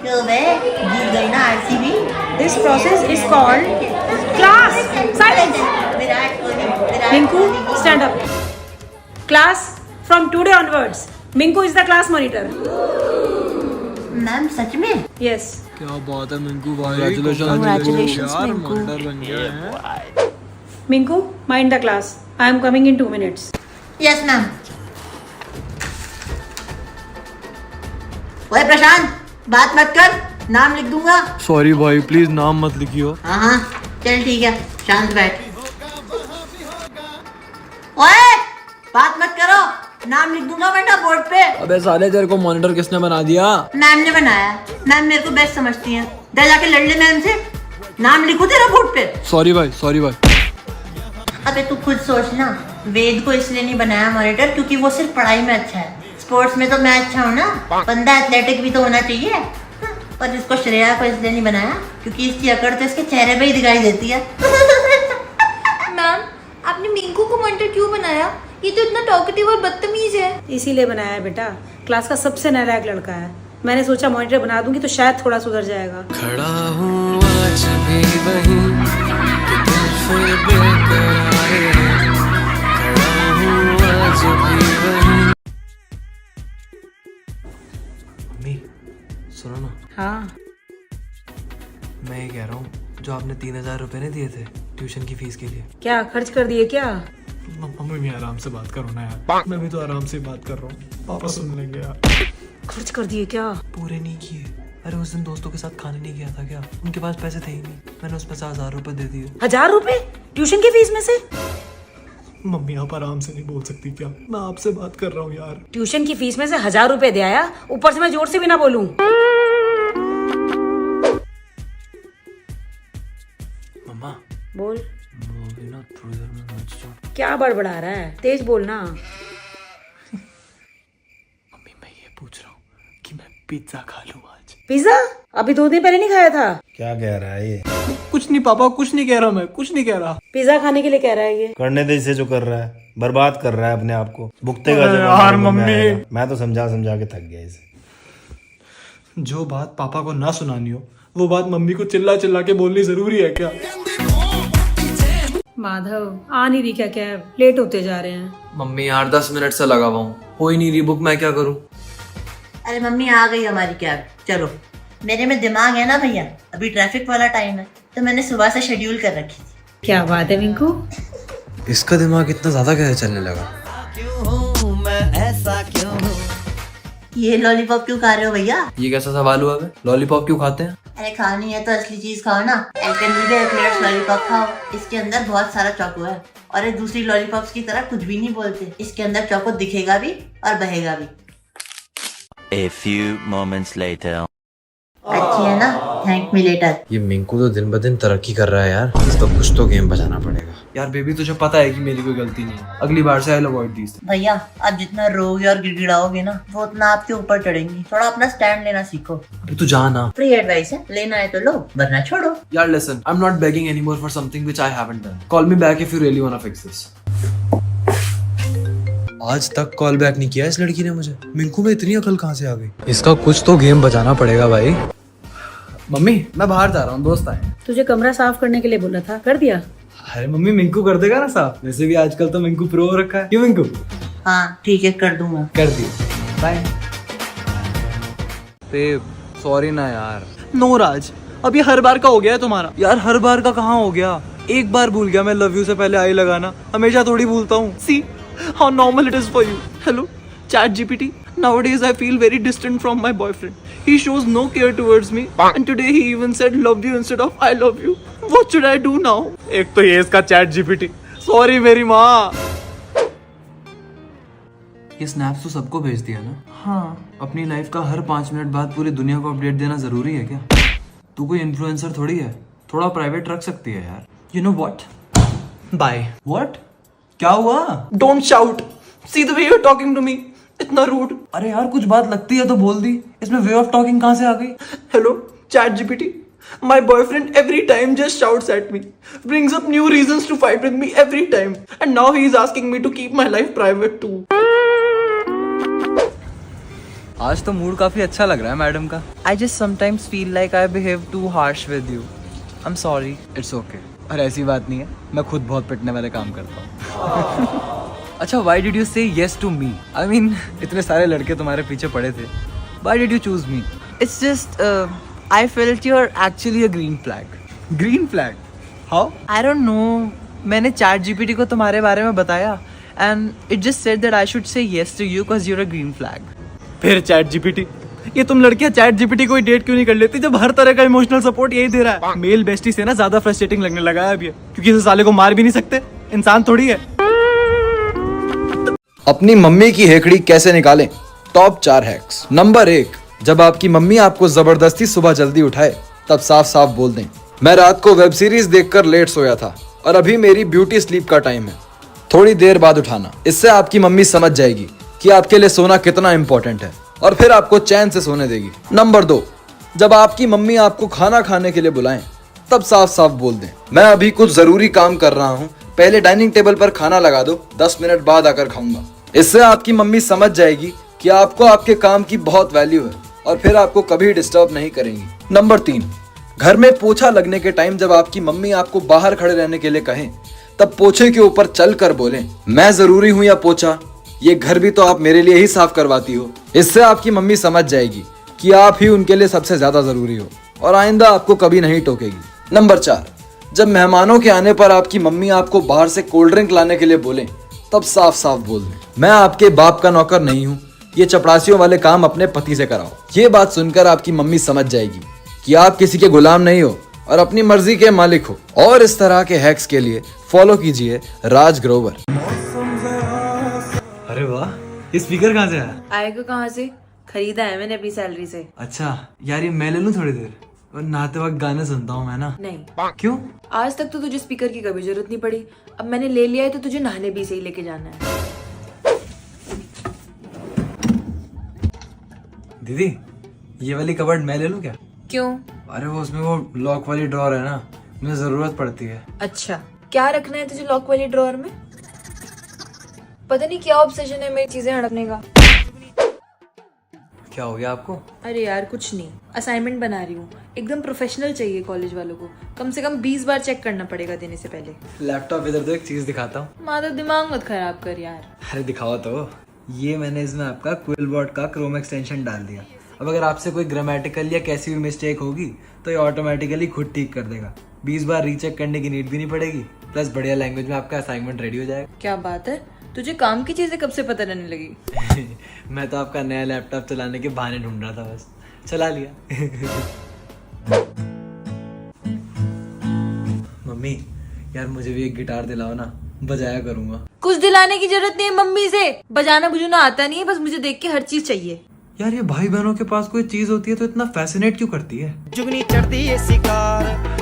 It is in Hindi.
क्यों बे जीत गई ना RCB. This process is called class. Silence. Virat Kohli Minku, stand up. Class, from today onwards, Minku is the class monitor. Ma'am सच में? Yes. क्या बात है मिंकू भाई, Congratulations, यार मिंकू। मॉनिटर बन गया है। Minku, mind the class. I am coming in 2 minutes. Yes ma'am. ओए प्रशांत बात मत कर, नाम लिख दूंगा। सॉरी भाई, प्लीज नाम मत लिखियो। हाँ चल ठीक है, शांत बैठ। ओए बात मत करो, नाम लिख दूंगा वरना बोर्ड पे। अबे साले तेरे को मॉनिटर किसने बना दिया? मैम ने बनाया, मैम मेरे को बेस्ट समझती है। जा जाके लड़ ले मैम से, नाम लिखू तेरा बोर्ड पे। सॉरी भाई, सॉरी भाई। अबे तू खुद सोच ना, वेद को इसलिए नहीं बनाया मॉनिटर क्योंकि वो सिर्फ पढ़ाई में अच्छा है, स्पोर्ट्स में तो मैं अच्छा हूँ ना, बंदा एथलेटिक भी तो होना चाहिए। और इसको श्रेया को इसलिए नहीं बनाया क्योंकि इसकी अकड़ तो इसके चेहरे पे ही दिखाई देती है। मैम आपने मिंकू को मॉनिटर क्यों बनाया? ये तो इतना टॉकेटिव और बदतमीज है। इसीलिए बनाया है बेटा, क्लास का सबसे नालायक लड़का है। मैंने सोचा मॉनिटर बना दूंगी तो शायद थोड़ा सुधर जाएगा। खड़ा हूँ आज भी वहीं, दिल फिर बेकरार है। खड़ा हूँ आज भी वहीं। मम्मी सुनो ना, हाँ मैं ये कह रहा हूँ, जो आपने 3000 रुपए नहीं दिए थे ट्यूशन की फीस के लिए, क्या खर्च कर दिए क्या? मम्मी भी आराम से बात करो ना यार, मैं भी तो आराम से बात कर रहा हूँ, पापा सुन लेंगे यार। खर्च कर दिए क्या? पूरे नहीं किए। अरे उस दिन दोस्तों के साथ खाने नहीं गया था क्या? उनके पास पैसे थे ही नहीं, मैंने उस 50,000 रुपए दे दिए। 1000 रुपए ट्यूशन की फीस में से? मम्मी आप आराम से नहीं बोल सकती क्या? मैं आपसे बात कर रहा हूँ यार। ट्यूशन की फीस में से 1000 रुपए दे आया, ऊपर से मैं जोर से भी ना बोलूं। मम्मा बोल। वो भी ना थोड़ी देर में नाच जाओ। क्या बड़बड़ा रहा है, तेज बोलना। मम्मी मैं ये पूछ रहा हूँ कि मैं पिज्जा खा लूँ आज? पिज्जा? अभी 2 दिन पहले नहीं खाया था? क्या कह रहा है ये? कुछ नहीं पापा, कुछ नहीं कह रहा, मैं कुछ नहीं कह रहा। पिज्जा खाने के लिए कह रहा है ये। करने दे इसे, जो कर रहा है बर्बाद कर रहा है अपने आप को, भुगतेगा जब यार हमारे मुंह में मम्मी। आएगा। मैं तो समझा समझा के थक गया इसे। जो बात पापा को ना सुनानी हो वो बात मम्मी को चिल्ला चिल्ला के बोलनी जरूरी है क्या? माधव आ नहीं रही क्या कैब? लेट होते जा रहे हैं। मम्मी यार 10 मिनट से लगा हुआ हूँ, हो ही नहीं रही बुक, मैं क्या करूँ? अरे मम्मी आ गई हमारी कैब, चलो। मेरे में दिमाग है ना भैया, अभी ट्रैफिक वाला टाइम है तो मैंने सुबह से शेड्यूल कर रखी थी। क्या बात है मिंकू? इसका दिमाग इतना ज्यादा कैसे चलने लगा? ये लॉलीपॉप क्यों खा रहे हो भैया? ये कैसा सवाल हुआ? लॉलीपॉप क्यों खाते हैं? अरे खानी है तो असली चीज खाओ ना। एल्पेनलीबे एक्लेयर्स लॉलीपॉप खाओ, इसके अंदर बहुत सारा चॉको है और ये दूसरी लॉलीपॉप्स की तरह कुछ भी नहीं बोलते। इसके अंदर चॉको दिखेगा भी और बहेगा भी। A few moments later. अच्छी है ना? Thank me later. ये मिंकू तो दिन ब दिन तरक्की कर रहा है यार, इसका कुछ तो गेम बजाना पड़ेगा। यार बेबी तुझे पता है कि मेरी कोई गलती नहीं है, अगली बार से आई अवॉइड दिस। भैया आप जितना रोगे और गिड़गिड़ाओगे ना वो उतना आपके ऊपर चढ़ेंगी। थोड़ा अपना स्टैंड लेना सीखो। अभी तू जा ना। फ्री एडवाइस है, लेना है तो लो वरना छोड़ो। यार listen, I am not begging anymore for something which I haven't done. Call me back if you really want to fix this. आज तक कॉल बैक नहीं किया इस लड़की ने मुझे। मिंकू में इतनी अकल कहाँ से आ गई? इसका कुछ तो गेम बजाना पड़ेगा भाई। मम्मी मैं बाहर जा रहा हूँ, दोस्त आए। तुझे कमरा साफ करने के लिए बोला था, कर दिया? अरे मम्मी मिंकू कर देगा ना साफ, वैसे भी आजकल तो मिंकू प्रो हो रखा है। क्यों मिंकू? हाँ ठीक है कर दूंगा। कर दिया, बाय। बेब सॉरी ना यार। नो राज, अब ये हर बार का हो गया है तुम्हारा। यार हर बार का कहाँ हो गया? एक बार भूल गया मैं लव यू से पहले आई लगाना, हमेशा थोड़ी भूलता हूँ। See how normal it is for you. Hello, ChatGPT. Nowadays I feel very distant from my boyfriend. He shows no care towards me, and today he even said love you instead of I love you. What should I do now? एक तो ये इसका ChatGPT. Sorry मेरी माँ। ये स्नैप्स तो सबको भेज दिया ना? हाँ। अपनी लाइफ का हर 5 मिनट बाद पूरी दुनिया को अपडेट देना जरूरी है क्या? तू कोई इन्फ्लुएंसर थोड़ी है, थोड़ा प्राइवेट रख सकती है यार। You know what? Bye. What? क्या हुआ? Don't shout. See the way you're talking to me. इतना rude. अरे यार कुछ बात लगती है तो बोल दी, इसमें वे ऑफ टॉकिंग कहाँ से आ गई? Hello, ChatGPT. My boyfriend every time just shouts at me, brings up new reasons to fight with me every time, and now he is asking me to keep my life private too. आज तो मूड काफी अच्छा लग रहा है मैडम का. I just sometimes feel like I behave too harsh with you. I'm sorry. It's okay. और ऐसी बात नहीं है, मैं खुद बहुत पिटने वाले काम करता हूँ. अच्छा, why did you say yes to me? I mean, इतने सारे लड़के तुम्हारे पीछे पड़े थे. Why did you choose me? It's just, I felt you're actually a green flag. Green flag? How? I don't know. मैंने ChatGPT को तुम्हारे बारे में बताया and it just said that I should say yes to you because you're a green flag. फिर ChatGPT, ये तुम लड़कियां ChatGPT को ही डेट क्यों नहीं कर लेती जब हर तरह का इमोशनल सपोर्ट यही दे रहा है. मेल बेस्टी से ना ज्यादा फ्रस्ट्रेटिंग लगने लगा है अब ये, क्योंकि इस साले को मार भी नहीं सकते, इंसान थोड़ी है. अपनी मम्मी की हेकड़ी कैसे निकालें? Top 4 hacks. नंबर 1, जब आपकी मम्मी आपको जबरदस्ती सुबह जल्दी उठाए तब साफ साफ बोल दें, मैं रात को वेब सीरीज देखकर लेट सोया था और अभी मेरी ब्यूटी स्लीप का टाइम है, थोड़ी देर बाद उठाना. इससे आपकी मम्मी समझ जाएगी कि आपके लिए सोना कितना इंपॉर्टेंट है और फिर आपको चैन से सोने देगी. नंबर 2, जब आपकी मम्मी आपको खाना खाने के लिए बुलाएं तब साफ साफ बोल दें, मैं अभी कुछ जरूरी काम कर रहा हूँ, पहले डाइनिंग टेबल पर खाना लगा दो, 10 मिनट बाद आकर खाऊंगा. इससे आपकी मम्मी समझ जाएगी कि आपको आपके काम की बहुत वैल्यू है और फिर आपको कभी डिस्टर्ब नहीं करेंगी. नंबर 3, घर में पोछा लगने के टाइम जब आपकी मम्मी आपको बाहर खड़े रहने के लिए कहें तब पोछे के ऊपर चल कर बोलें, मैं जरूरी हूँ या पोछा, ये घर भी तो आप मेरे लिए ही साफ करवाती हो. इससे आपकी मम्मी समझ जाएगी कि आप ही उनके लिए सबसे ज्यादा जरूरी हो और आइंदा आपको कभी नहीं टोकेगी. नंबर 4, जब मेहमानों के आने पर आपकी मम्मी आपको बाहर से कोल्ड ड्रिंक लाने के लिए बोलें तब साफ साफ बोल दें, मैं आपके बाप का नौकर नहीं हूँ, ये चपरासियों वाले काम अपने पति से कराओ. ये बात सुनकर आपकी मम्मी समझ जाएगी कि आप किसी के गुलाम नहीं हो और अपनी मर्जी के मालिक हो. और इस तरह के हैक्स के लिए फॉलो कीजिए राज ग्रोवर. अरे वाह, ये स्पीकर कहाँ से आया? आएगा कहाँ से? खरीदा है मैंने अपनी सैलरी से. अच्छा यार, ये मैं ले लूँ थोड़ी देर, और नहाते वक्त गाने सुनता हूँ मैं ना. नहीं. क्यों? आज तक तो तुझे स्पीकर की कभी जरूरत नहीं पड़ी, अब मैंने ले लिया है तो तुझे नहाने भी से ही लेके जाना है. दीदी, ये वाली कबर्ड मैं ले लूँ क्या? क्यों? अरे वो उसमें वो लॉक वाली ड्रॉर है ना, मुझे जरूरत पड़ती है. अच्छा, क्या रखना है तुझे लॉक वाली ड्रॉअर में? पता नहीं क्या ऑब्सेशन है मेरी चीजें हड़पने का. क्या हो गया आपको? अरे यार कुछ नहीं, असाइनमेंट बना रही हूँ, एकदम प्रोफेशनल चाहिए कॉलेज वालों को, कम से कम 20 बार चेक करना पड़ेगा देने से पहले. लैपटॉप इधर तो एक चीज दिखाता हूँ. माँ तो दिमाग मत खराब कर यार. अरे दिखाओ तो. ये मैंने इसमें आपका क्विलबॉट का क्रोम एक्सटेंशन डाल दिया. अब अगर आपसे कोई ग्रामेटिकल या कैसी भी मिस्टेक होगी तो ये ऑटोमेटिकली खुद ठीक कर देगा. 20 बार रीचेक करने की नीड भी नहीं पड़ेगी, प्लस बढ़िया लैंग्वेज में आपका असाइनमेंट रेडी हो जाएगा. क्या बात है, तुझे काम की चीजें कब से पता रहने लगी? मैं तो आपका नया लैपटॉप चलाने के बहाने ढूंढ रहा था, बस चला लिया. मम्मी यार, मुझे भी एक गिटार दिलाओ ना, बजाया करूंगा. कुछ दिलाने की जरूरत नहीं है मम्मी से, बजाना बुझाना आता नहीं है, बस मुझे देख के हर चीज चाहिए. यार ये भाई बहनों के पास कोई चीज होती है तो इतना फैसिनेट क्यों करती है? जुगनी चढ़ती है शिकार